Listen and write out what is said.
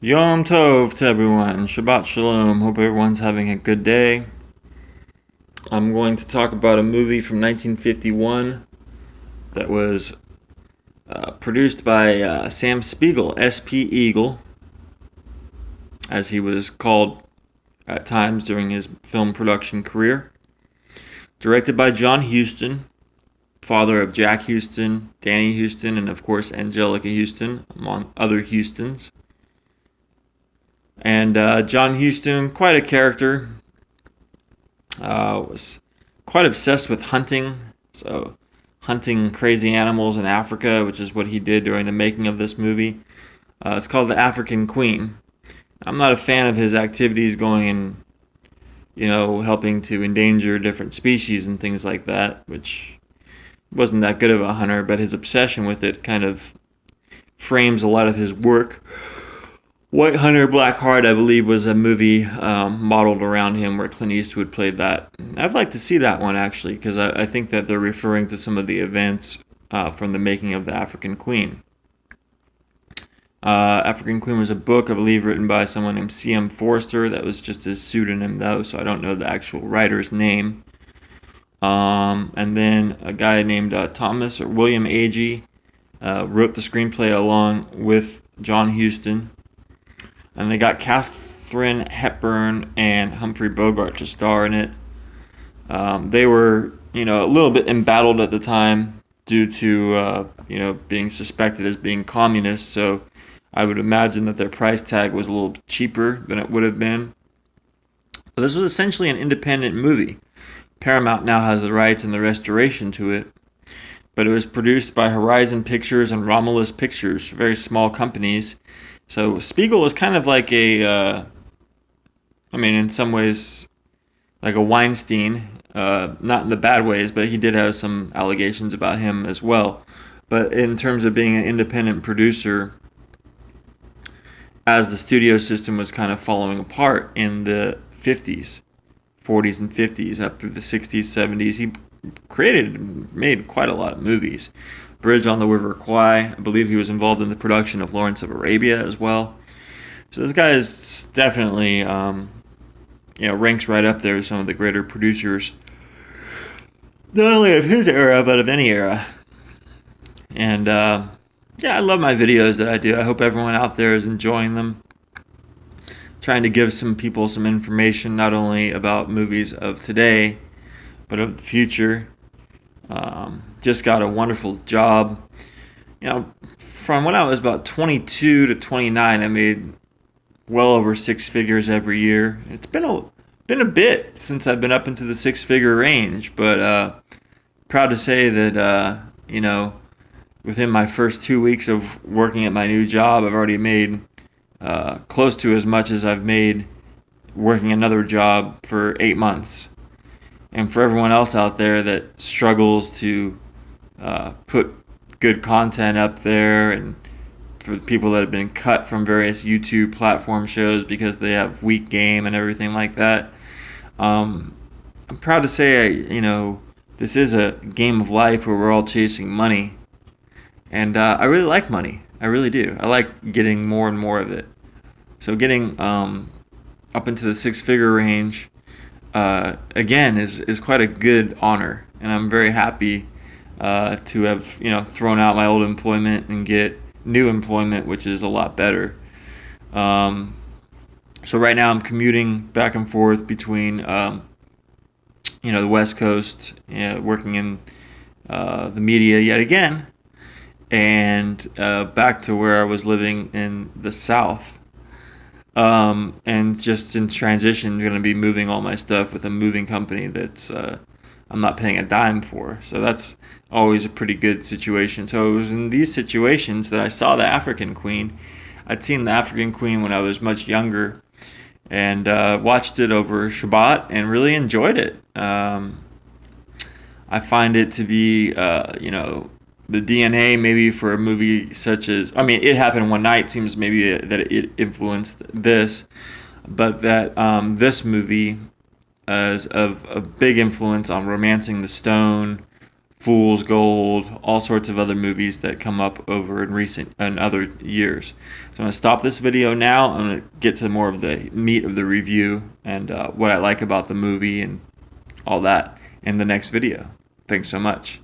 Yom Tov to everyone. Shabbat Shalom. Hope everyone's having a good day. I'm going to talk about a movie from 1951 that was produced by Sam Spiegel, S.P. Eagle, as he was called at times during his film production career. Directed by John Huston, father of Jack Huston, Danny Huston, and of course Angelica Huston, among other Hustons. And John Huston, quite a character, was quite obsessed with hunting. So, hunting crazy animals in Africa, which is what he did during the making of this movie. It's called The African Queen. I'm not a fan of his activities going and, helping to endanger different species and things like that, which wasn't that good of a hunter, but his obsession with it kind of frames a lot of his work. White Hunter, Black Heart, I believe, was a movie modeled around him where Clint Eastwood played that. I'd like to see that one, actually, because I think that they're referring to some of the events from the making of The African Queen. African Queen was a book, I believe, written by someone named C.M. Forster. That was just his pseudonym, though, so I don't know the actual writer's name. And then a guy named Thomas or William Agee wrote the screenplay along with John Huston. And they got Katharine Hepburn and Humphrey Bogart to star in it. They were, a little bit embattled at the time due to, being suspected as being communists. So I would imagine that their price tag was a little cheaper than it would have been. But this was essentially an independent movie. Paramount now has the rights and the restoration to it. But it was produced by Horizon Pictures and Romulus Pictures, very small companies. So Spiegel was kind of like in some ways, like a Weinstein, not in the bad ways, but he did have some allegations about him as well. But in terms of being an independent producer, as the studio system was kind of falling apart in the 50s, 40s and 50s, up through the 60s, 70s, he created and made quite a lot of movies. Bridge on the River Kwai. I believe he was involved in the production of Lawrence of Arabia as well. So this guy is definitely, ranks right up there with some of the greater producers, not only of his era, but of any era. And, I love my videos that I do. I hope everyone out there is enjoying them. Trying to give some people some information, not only about movies of today, but of the future. Just got a wonderful job. From when I was about 22 to 29, I made well over six figures every year. It's been a bit since I've been up into the six-figure range, but proud to say that within my first 2 weeks of working at my new job, I've already made close to as much as I've made working another job for 8 months. And for everyone else out there that struggles to put good content up there, and for the people that have been cut from various YouTube platform shows because they have weak game and everything like that, I'm proud to say, this is a game of life where we're all chasing money. And I really like money. I really do. I like getting more and more of it. So getting up into the six-figure range, again, is quite a good honor, and I'm very happy to have thrown out my old employment and get new employment, which is a lot better. So right now I'm commuting back and forth between the West Coast, working in the media yet again, and back to where I was living in the South. And just in transition, going to be moving all my stuff with a moving company that's I'm not paying a dime for. So that's always a pretty good situation. So it was in these situations that I saw The African Queen. I'd seen The African Queen when I was much younger, and watched it over Shabbat and really enjoyed it. I find it to be, the DNA maybe for a movie such as, It Happened One Night seems maybe that it influenced this, but that this movie is of a big influence on Romancing the Stone, Fool's Gold, all sorts of other movies that come up over in recent and other years. So I'm going to stop this video now. I'm going to get to more of the meat of the review and what I like about the movie and all that in the next video. Thanks so much.